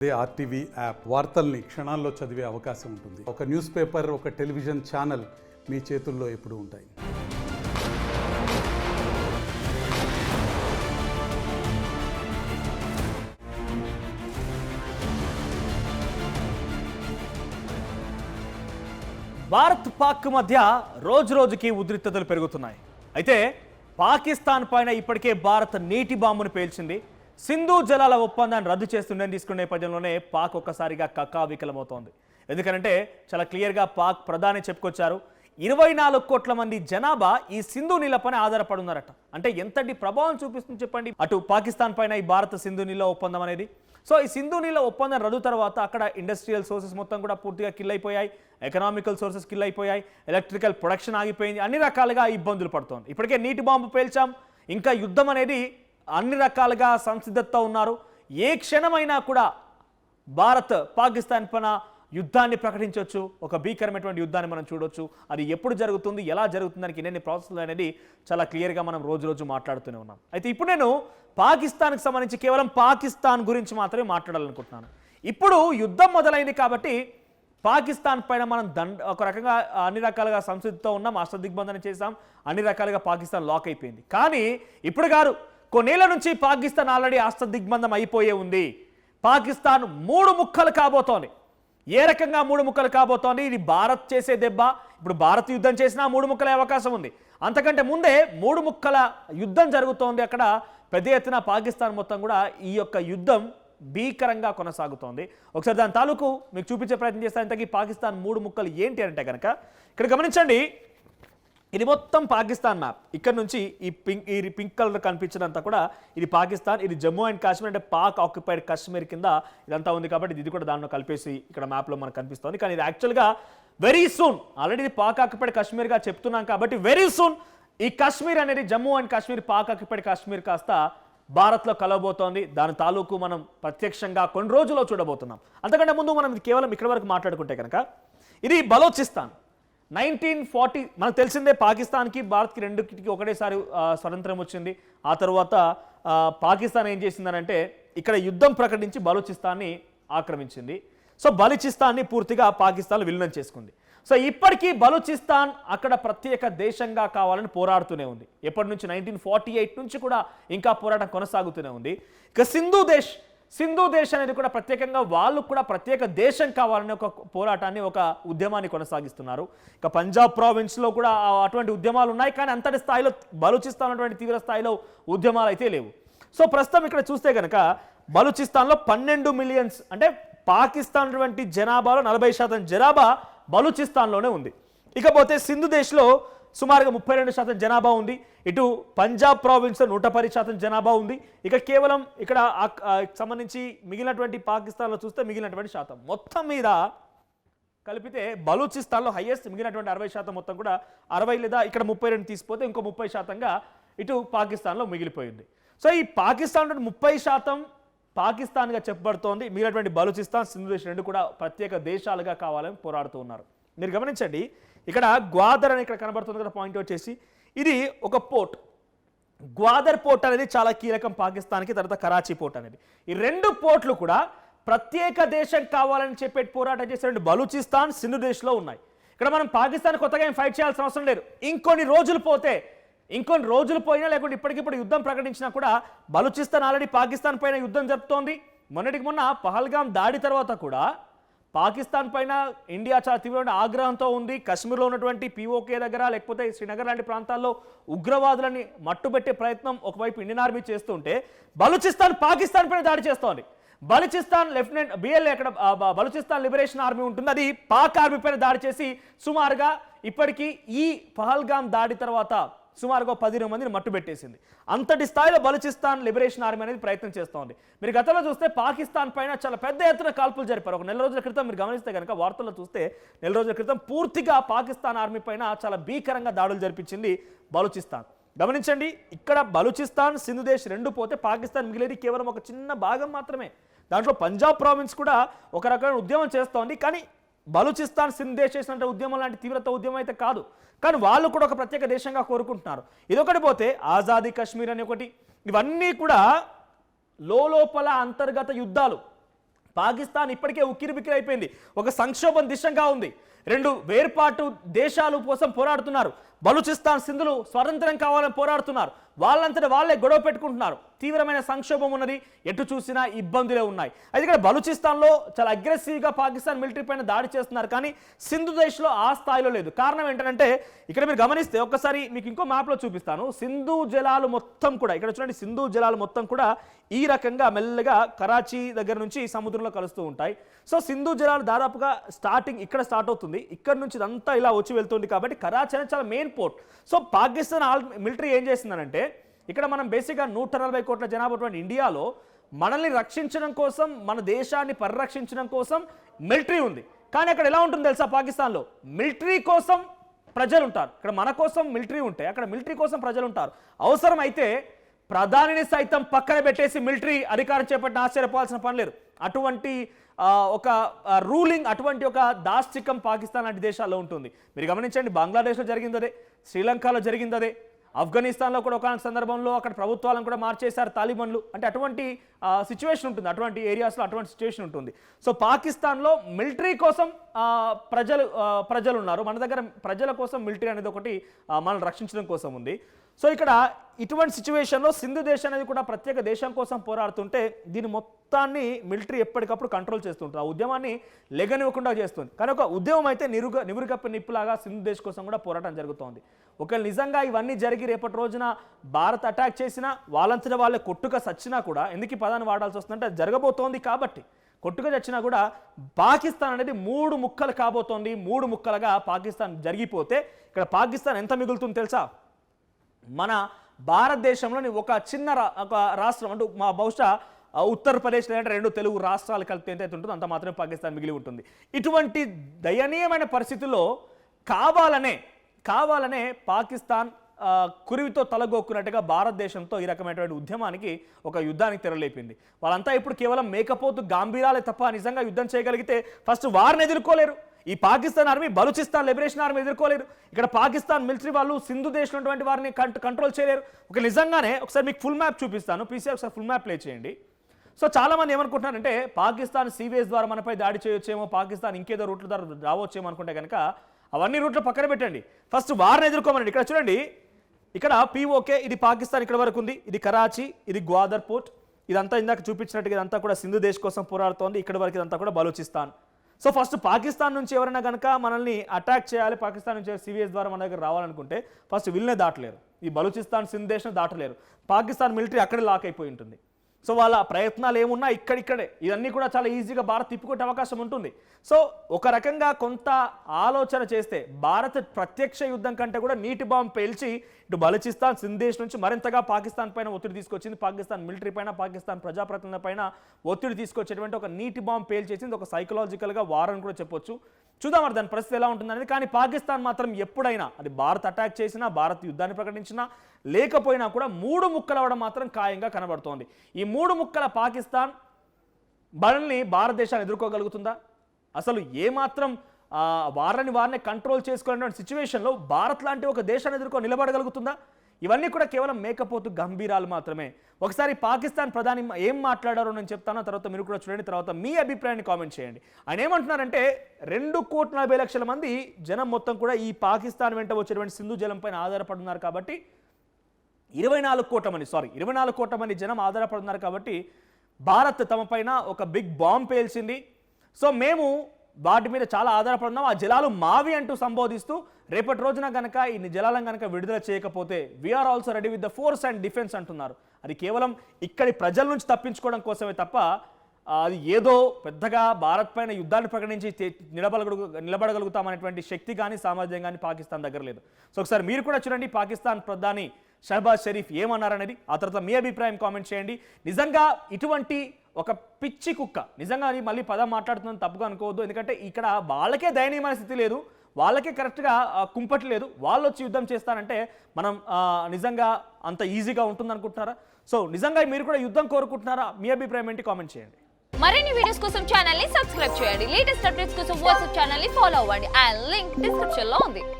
RTV app వార్తల్ని క్షణాల్లో చదివే అవకాశం ఉంటుంది. ఒక న్యూస్ పేపర్, ఒక టెలివిజన్ ఛానల్ మీ చేతుల్లో ఎప్పుడూ ఉంటాయి. భారత్ పాక్ మధ్య రోజు రోజుకి ఉద్రిక్తతలు పెరుగుతున్నాయి. అయితే పాకిస్తాన్ పైన ఇప్పటికే భారత్ నీటి బాంబును పేల్చింది. సింధు జలాల ఒప్పందాన్ని రద్దు చేస్తుండని తీసుకునే నేపథ్యంలోనే పాక్ ఒక్కసారిగా కక్కావికలమవుతోంది. ఎందుకంటే చాలా క్లియర్గా పాక్ ప్రధాని చెప్పుకొచ్చారు, 24 కోట్ల మంది జనాభా ఈ సింధు నీళ్లపైన ఆధారపడి ఉన్నారట. అంటే ఎంతటి ప్రభావం చూపిస్తుంది చెప్పండి అటు పాకిస్తాన్ పైన ఈ భారత సింధు నీళ్ళ ఒప్పందం అనేది. సో ఈ సింధు నీళ్ళ ఒప్పందం రద్దు తర్వాత అక్కడ ఇండస్ట్రియల్ సోర్సెస్ మొత్తం కూడా పూర్తిగా కిల్ అయిపోయాయి, ఎకనామికల్ సోర్సెస్ కిల్ అయిపోయాయి, ఎలక్ట్రికల్ ప్రొడక్షన్ ఆగిపోయింది, అన్ని రకాలుగా ఇబ్బందులు పడుతోంది. ఇప్పటికే నీటి బాంబు పేల్చాం, ఇంకా యుద్ధం అనేది అన్ని రకాలుగా సంసిద్ధత ఉన్నారు. ఏ క్షణమైనా కూడా భారత్ పాకిస్తాన్ పైన యుద్ధాన్ని ప్రకటించవచ్చు, ఒక భీకరమైనటువంటి యుద్ధాన్ని మనం చూడొచ్చు. అది ఎప్పుడు జరుగుతుంది, ఎలా జరుగుతుంది, దానికి ఎన్ని ప్రాసెస్లు అనేది చాలా క్లియర్గా మనం రోజు రోజు మాట్లాడుతూనే ఉన్నాం. అయితే ఇప్పుడు నేను పాకిస్తాన్కి సంబంధించి కేవలం పాకిస్తాన్ గురించి మాత్రమే మాట్లాడాలనుకుంటున్నాను. ఇప్పుడు యుద్ధం మొదలైంది కాబట్టి పాకిస్తాన్ పైన మనం ఒక రకంగా అన్ని రకాలుగా సంసిద్ధతో ఉన్నాం, అష్టదిగ్బంధన చేసాం, అన్ని రకాలుగా పాకిస్తాన్ లాక్ అయిపోయింది. కానీ ఇప్పుడు గారు కొన్నేళ్ల నుంచి పాకిస్తాన్ ఆల్రెడీ అష్టదిగ్బంధం అయిపోయే ఉంది. పాకిస్తాన్ 3 ముక్కలు కాబోతోంది. ఏ రకంగా 3 ముక్కలు కాబోతోంది? ఇది భారత్ చేసే దెబ్బ. ఇప్పుడు భారత్ యుద్ధం చేసినా 3 ముక్కలే అవకాశం ఉంది. అంతకంటే ముందే 3 ముక్కల యుద్ధం జరుగుతోంది. అక్కడ పెద్ద ఎత్తున పాకిస్తాన్ మొత్తం కూడా ఈ యొక్క యుద్ధం భీకరంగా కొనసాగుతోంది. ఒకసారి దాని తాలూకు మీకు చూపించే ప్రయత్నం చేస్తాను. ఇంతకీ పాకిస్తాన్ 3 ముక్కలు ఏంటి అంటే కనుక ఇక్కడ గమనించండి, ఇది మొత్తం పాకిస్తాన్ మ్యాప్. ఇక్కడ నుంచి ఈ పింక్ కలర్ కనిపించినంతా కూడా ఇది పాకిస్తాన్, ఇది జమ్మూ అండ్ కాశ్మీర్, అంటే పాక్ ఆక్యుపైడ్ కాశ్మీర్ కింద ఇదంతా ఉంది కాబట్టి ఇది కూడా దానిలో కలిపేసి ఇక్కడ మ్యాప్లో మనకు కనిపిస్తుంది. కానీ ఇది యాక్చువల్గా వెరీ సూన్, ఆల్రెడీ ఇది పాక్ ఆక్యుపైడ్ కాశ్మీర్గా చెప్తున్నాం కాబట్టి వెరీ సూన్ ఈ కాశ్మీర్ అనేది జమ్మూ అండ్ కాశ్మీర్, పాక్ ఆక్యుపైడ్ కాశ్మీర్ కాస్త భారత్లో కలవబోతోంది. దాని తాలూకు మనం ప్రత్యక్షంగా కొన్ని రోజుల్లో చూడబోతున్నాం. అంతకంటే ముందు మనం కేవలం ఇక్కడ వరకు మాట్లాడుకుంటే కనుక ఇది బలోచిస్తాన్. 1940 మనకు తెలిసిందే, పాకిస్తాన్కి భారత్కి రెండుకి ఒకటేసారి స్వతంత్రం వచ్చింది. ఆ తర్వాత పాకిస్తాన్ ఏం చేసిందనంటే ఇక్కడ యుద్ధం ప్రకటించి బలూచిస్తాన్ని ఆక్రమించింది. సో బలూచిస్తాన్ని పూర్తిగా పాకిస్తాన్ విలీనం చేసుకుంది. సో ఇప్పటికీ బలూచిస్తాన్ అక్కడ ప్రత్యేక దేశంగా కావాలని పోరాడుతూనే ఉంది. ఎప్పటి నుంచి 1948 నుంచి కూడా ఇంకా పోరాటం కొనసాగుతూనే ఉంది. ఇక సింధు దేశ్ అనేది కూడా ప్రత్యేకంగా వాళ్ళు కూడా ప్రత్యేక దేశం కావాలని ఒక పోరాటాన్ని, ఒక ఉద్యమాన్ని కొనసాగిస్తున్నారు. ఇక పంజాబ్ ప్రావిన్స్లో కూడా అటువంటి ఉద్యమాలు ఉన్నాయి, కానీ అంతటి స్థాయిలో బలూచిస్తాన్ అటువంటి తీవ్ర స్థాయిలో ఉద్యమాలు అయితే లేవు. సో ప్రస్తుతం ఇక్కడ చూస్తే కనుక బలూచిస్తాన్లో 12 మిలియన్స్, అంటే పాకిస్తాన్ అటువంటి జనాభాలో 40% జనాభా బలూచిస్తాన్లోనే ఉంది. ఇకపోతే సింధు దేశ్లో సుమారుగా 32% జనాభా ఉంది. ఇటు పంజాబ్ ప్రావిన్స్లో 110% జనాభా ఉంది. ఇక కేవలం ఇక్కడ సంబంధించి మిగిలినటువంటి పాకిస్తాన్లో చూస్తే మిగిలినటువంటి శాతం మొత్తం మీద కలిపితే బలూచిస్తాన్లో హైయెస్ట్, మిగిలినటువంటి 60% మొత్తం కూడా 60 లేదా ఇక్కడ 32 తీసిపోతే ఇంకో 30%గా ఇటు పాకిస్తాన్లో మిగిలిపోయింది. సో ఈ పాకిస్తాన్ 30% పాకిస్తాన్గా చెప్పబడుతోంది. మిగిలినటువంటి బలూచిస్తాన్, సింధు దేశ్ రెండు కూడా ప్రత్యేక దేశాలుగా కావాలని పోరాడుతూ ఉన్నారు. మీరు గమనించండి, ఇక్కడ గ్వాదర్ అని ఇక్కడ కనబడుతుంది కదా పాయింట్ వచ్చేసి, ఇది ఒక పోర్ట్. గ్వాదర్ పోర్ట్ అనేది చాలా కీలకం పాకిస్తాన్కి. తర్వాత కరాచీ పోర్ట్ అనేది, ఈ 2 పోర్ట్లు కూడా ప్రత్యేక దేశం కావాలని చెప్పే పోరాటం చేసే బలూచిస్తాన్, సింధు దేశ్లో ఉన్నాయి. ఇక్కడ మనం పాకిస్తాన్ కొత్తగా ఏం ఫైట్ చేయాల్సిన అవసరం లేదు. ఇంకొన్ని రోజులు పోయినా లేకుంటే ఇప్పటికిప్పుడు యుద్ధం ప్రకటించినా కూడా బలూచిస్తాన్ ఆల్రెడీ పాకిస్తాన్ పైన యుద్ధం జరుపుతోంది. మొన్నటికి మొన్న పహల్గాం దాడి తర్వాత కూడా పాకిస్తాన్ పైన ఇండియా చాలా తీవ్రమైన ఆగ్రహంతో ఉంది. కశ్మీర్లో ఉన్నటువంటి పీఓకే దగ్గర లేకపోతే శ్రీనగర్ లాంటి ప్రాంతాల్లో ఉగ్రవాదులని మట్టుబెట్టే ప్రయత్నం ఒకవైపు ఇండియన్ ఆర్మీ చేస్తుంటే బలూచిస్తాన్ పాకిస్తాన్ పైన దాడి చేస్తోంది. బలూచిస్తాన్ లెఫ్టినెంట్ బిఎల్ఏ అక్కడ బలూచిస్తాన్ లిబరేషన్ ఆర్మీ ఉంటుంది, అది పాక్ ఆర్మీ పైన దాడి చేసి సుమారుగా ఇప్పటికీ ఈ పహల్గాం దాడి తర్వాత సుమారుగా 12 మందిని మట్టుబెట్టేసింది. అంతటి స్థాయిలో బలూచిస్తాన్ లిబరేషన్ ఆర్మీ అనేది ప్రయత్నం చేస్తోంది. మీరు గతంలో చూస్తే పాకిస్తాన్ పైన చాలా పెద్ద ఎత్తున కాల్పులు జరిపారు. ఒక నెల రోజుల క్రితం మీరు గమనిస్తే కనుక వార్తల్లో చూస్తే నెల రోజుల క్రితం పూర్తిగా పాకిస్తాన్ ఆర్మీ పైన చాలా భీకరంగా దాడులు జరిపించింది బలూచిస్తాన్. గమనించండి, ఇక్కడ బలూచిస్తాన్, సింధు దేశ్ రెండు పోతే పాకిస్తాన్ మిగిలేది కేవలం ఒక చిన్న భాగం మాత్రమే. దాంట్లో పంజాబ్ ప్రావిన్స్ కూడా ఒక రకమైన ఉద్యమం చేస్తోంది. కానీ బలూచిస్తాన్, సింధు దేశ్ చేసినట్టు ఉద్యమం లాంటి తీవ్రత ఉద్యమం అయితే కాదు. కానీ వాళ్ళు కూడా ఒక ప్రత్యేక దేశంగా కోరుకుంటున్నారు. ఇదొకటి పోతే ఆజాదీ కశ్మీర్ అని ఒకటి, ఇవన్నీ కూడా లోపల అంతర్గత యుద్ధాలు. పాకిస్తాన్ ఇప్పటికే ఉక్కిరిబిక్కిరి అయిపోయింది, ఒక సంక్షోభం దిశగా ఉంది. రెండు వేర్పాటు దేశాలు కోసం పోరాడుతున్నారు. బలూచిస్తాన్ సింధులు స్వతంత్రం కావాలని పోరాడుతున్నారు. వాళ్ళంతటా వాళ్ళే గొడవ పెట్టుకుంటున్నారు. తీవ్రమైన సంక్షోభం ఉన్నది, ఎటు చూసినా ఇబ్బందులే ఉన్నాయి. అయితే ఇక్కడ బలూచిస్తాన్లో చాలా అగ్రెసివ్గా పాకిస్తాన్ మిలిటరీ పైన దాడి చేస్తున్నారు, కానీ సింధు దేశ్లో ఆ స్థాయిలో లేదు. కారణం ఏంటంటే ఇక్కడ మీరు గమనిస్తే ఒక్కసారి మీకు ఇంకో మ్యాప్లో చూపిస్తాను. సింధు జలాలు మొత్తం కూడా ఇక్కడ చూడండి, సింధు జలాలు మొత్తం కూడా ఈ రకంగా మెల్లగా కరాచీ దగ్గర నుంచి సముద్రంలో కలుస్తూ ఉంటాయి. సో సింధు జలాలు దాదాపుగా స్టార్టింగ్ ఇక్కడ స్టార్ట్ అవుతుంది, ఇక్కడ నుంచి ఇదంతా ఇలా వచ్చి వెళ్తుంది. కాబట్టి కరాచీ అనేది చాలా main port. So Pakistan military ఏం చేసిందనంటే, ఇక్కడ మనం బేసిక్గా 140 కోట్ల జనాభా ఉన్నటువంటి ఇండియాలో మనల్ని రక్షించడం కోసం, మన దేశాన్ని పరిరక్షించడం కోసం మిలిటరీ ఉంది. కానీ అక్కడ ఎలా ఉంటుంది తెలుసా, పాకిస్తాన్లో మిలిటరీ కోసం ప్రజలు ఉంటారు. ఇక్కడ మన కోసం మిలిటరీ ఉంటే అక్కడ మిలిటరీ కోసం ప్రజలు ఉంటారు. అవసరం అయితే ప్రధానిని సైతం పక్కన పెట్టేసి మిలిటరీ అధికారం చేపట్టిన ఆశ్చర్యపోవాల్సిన పని లేదు. అటువంటి ఒక రూలింగ్, అటువంటి ఒక దాష్టికం పాకిస్తాన్ లాంటి దేశాల్లో ఉంటుంది. మీరు గమనించండి, బంగ్లాదేశ్లో జరిగింది అదే, శ్రీలంకలో జరిగింది అదే, ఆఫ్ఘనిస్తాన్లో కూడా ఒక సందర్భంలో అక్కడ ప్రభుత్వాలను కూడా మార్చేశారు తాలిబన్లు. అంటే అటువంటి సిచ్యువేషన్ ఉంటుంది, అటువంటి ఏరియాస్లో అటువంటి సిచ్యువేషన్ ఉంటుంది. సో పాకిస్తాన్లో మిలిటరీ కోసం ప్రజలు ఉన్నారు, మన దగ్గర ప్రజల కోసం మిలిటరీ అనేది ఒకటి మనల్ని రక్షించడం కోసం ఉంది. సో ఇక్కడ ఇటువంటి సిచ్యువేషన్లో సింధు దేశం అనేది కూడా ప్రత్యేక దేశం కోసం పోరాడుతుంటే దీని మొత్తాన్ని మిలిటరీ ఎప్పటికప్పుడు కంట్రోల్ చేస్తుంటుంది, ఆ ఉద్యమాన్ని లెగనివ్వకుండా చేస్తుంది. కానీ ఒక ఉద్యమం అయితే నివురుగప్ప నిప్పులాగా సింధు దేశం కోసం కూడా పోరాటం జరుగుతోంది. ఒకవేళ నిజంగా ఇవన్నీ జరిగి రేపటి రోజున భారత్ అటాక్ చేసినా, వాళ్ళంతటా వాళ్ళే కొట్టుక సచ్చినా కూడా, ఎందుకు ఈ పదాన్ని వాడాల్సి వస్తుందంటే అది జరగబోతోంది కాబట్టి, కొట్టుక చచ్చినా కూడా పాకిస్తాన్ అనేది 3 ముక్కలు కాబోతోంది. 3 ముక్కలుగా పాకిస్తాన్ జరిగిపోతే ఇక్కడ పాకిస్తాన్ ఎంత మిగులుతుంది తెలుసా, మన భారతదేశంలోని ఒక చిన్న ఒక రాష్ట్రం అంటే మా బహుశా ఉత్తరప్రదేశ్ లేదంటే 2 తెలుగు రాష్ట్రాలు కలిపి ఎంత ఉంటుందో అంత మాత్రమే పాకిస్తాన్ మిగిలి ఉంటుంది. ఇటువంటి దయనీయమైన పరిస్థితుల్లో కావాలనే పాకిస్తాన్ కురివితో తలగొక్కున్నట్టుగా భారతదేశంతో ఈ రకమైనటువంటి ఉద్యమానికి, ఒక యుద్ధానికి తెరలేపింది. వాళ్ళంతా ఇప్పుడు కేవలం మేకపోతు గాంభీరాలే తప్ప నిజంగా యుద్ధం చేయగలిగితే ఫస్ట్ వారిని ఎదుర్కోలేరు. ఈ Pakistan army Balochistan liberation army ఎదుర్కోలేరు. ఇక్కడ పాకిస్తాన్ మిలిటరీ వాళ్ళు సింధు దేశంలో ఉన్నటువంటి వారిని కంట్రోల్ చేయలేరు. ఒక నిజంగానే ఒకసారి మీకు ఫుల్ మ్యాప్ చూపిస్తాను, పీసీఆర్ ఒకసారి ఫుల్ మ్యాప్ ప్లే చేయండి. సో చాలామంది ఏమనుకుంటున్నారంటే పాకిస్తాన్ సీవేస్ ద్వారా మనపై దాడి చేయొచ్చేమో, పాకిస్తాన్ ఇంకేదో రూట్ల ద్వారా రావచ్చేమో అనుకుంటే కనుక అవన్నీ రూట్లు పక్కన పెట్టండి, ఫస్ట్ వారిని ఎదుర్కోమనండి. ఇక్కడ చూడండి, ఇక్కడ పీఓకే, ఇది పాకిస్తాన్ ఇక్కడ వరకు ఉంది, ఇది కరాచీ, ఇది గ్వాదర్ పోర్ట్, ఇదంతా ఇందాక చూపించినట్టుగా ఇదంతా కూడా సింధు దేశ్ కోసం పోరాడుతోంది. ఇక్కడ వరకు ఇదంతా కూడా బలూచిస్తాన్. సో ఫస్ట్ పాకిస్తాన్ నుంచి ఎవరైనా కనుక మనల్ని అటాక్ చేయాలి, పాకిస్తాన్ నుంచి సివిఎస్ ద్వారా మన దగ్గర రావాలనుకుంటే ఫస్ట్ వీళ్ళనే దాటలేరు, ఈ బలూచిస్తాన్ సింధు దేశం దాటలేరు. పాకిస్తాన్ మిలిటరీ అక్కడే లాక్ అయిపోయి ఉంటుంది. సో వాళ్ళ ప్రయత్నాలు ఏమున్నా ఇక్కడిక్కడే ఇవన్నీ కూడా చాలా ఈజీగా భారత్ తిప్పుకొట్టే అవకాశం ఉంటుంది. సో ఒక రకంగా కొంత ఆలోచన చేస్తే భారత్ ప్రత్యక్ష యుద్ధం కంటే కూడా నీటి బాంబు పేల్చి ఇటు బలూచిస్తాన్ సింధు దేశ్ నుంచి మరింతగా పాకిస్తాన్ పైన ఒత్తిడి తీసుకొచ్చింది, పాకిస్తాన్ మిలిటరీ పైన, పాకిస్తాన్ ప్రజాప్రతినిధుల పైన ఒత్తిడి తీసుకొచ్చేటువంటి ఒక నీటి బాంబు పేల్చేసింది. ఒక సైకలాజికల్గా వార్ అని కూడా చెప్పొచ్చు. చూద్దాం మరి దాని పరిస్థితి ఎలా ఉంటుందనేది. కానీ పాకిస్తాన్ మాత్రం ఎప్పుడైనా అది భారత్ అటాక్ చేసినా, భారత్ యుద్ధాన్ని ప్రకటించినా, లేకపోయినా కూడా 3 ముక్కలు అవ్వడం మాత్రం ఖాయంగా కనబడుతోంది. ఈ 3 ముక్కల పాకిస్తాన్ బలని భారతదేశాన్ని ఎదుర్కోగలుగుతుందా? అసలు ఏమాత్రం వారిని కంట్రోల్ చేసుకునేటువంటి సిచ్యువేషన్లో భారత్ లాంటి ఒక దేశాన్ని నిలబడగలుగుతుందా? ఇవన్నీ కూడా కేవలం మేకపోతు గంభీరాలు మాత్రమే. ఒకసారి పాకిస్తాన్ ప్రధాని ఏం మాట్లాడారో నేను చెప్తాను, తర్వాత మీరు కూడా చూడండి, తర్వాత మీ అభిప్రాయాన్ని కామెంట్ చేయండి. ఆయన ఏమంటున్నారంటే 2,40,00,000 మంది జనం మొత్తం కూడా ఈ పాకిస్తాన్ వెంట వచ్చేటువంటి సింధు జలం పైన ఆధారపడుతున్నారు కాబట్టి 24 కోట్ల మంది జనం ఆధారపడుతున్నారు కాబట్టి భారత్ తమ పైన ఒక బిగ్ బాంబ్ పేల్చింది. సో మేము వాటి మీద చాలా ఆధారపడున్నాం, ఆ జలాలు మావి అంటూ సంబోధిస్తూ రేపటి రోజున కనుక ఈ జలాలను కనుక విడుదల చేయకపోతే we're also ready with the force and defence అంటున్నారు. అది కేవలం ఇక్కడి ప్రజల నుంచి తప్పించుకోవడం కోసమే తప్ప అది ఏదో పెద్దగా భారత్ పైన యుద్ధాన్ని ప్రకటించి నిలబడగలుగుతామనేటువంటి శక్తి కానీ సామర్థ్యం కానీ పాకిస్తాన్ దగ్గర లేదు. సో ఒకసారి మీరు కూడా చూడండి పాకిస్తాన్ ప్రధాని షహబాజ్ షరీఫ్ ఏమన్నారనేది, ఆ తర్వాత మీ అభిప్రాయం కామెంట్ చేయండి. నిజంగా ఇటువంటి ఒక పిచ్చి కుక్క, నిజంగా అది మళ్ళీ పదం మాట్లాడుతుందని తప్పుగా అనుకోవద్దు, ఎందుకంటే ఇక్కడ వాళ్ళకే దయనీయమైన స్థితి లేదు, వాళ్ళకే కరెక్ట్గా కుంపటి లేదు, వాళ్ళు వచ్చి యుద్ధం చేస్తారంటే మనం నిజంగా అంత ఈజీగా ఉంటుంది అనుకుంటున్నారా? సో నిజంగా మీరు కూడా యుద్ధం కోరుకుంటున్నారా? మీ అభిప్రాయం ఏంటి కామెంట్ చేయండి. మరిన్ని వీడియోస్ కోసం ఛానల్ ని సబ్స్క్రైబ్ చేయండి, లేటెస్ట్ అప్డేట్స్ కోసం వాట్సాప్ ఛానల్ ని ఫాలో అవ్వండి, ఆ లింక్ డిస్క్రిప్షన్ లో ఉంది.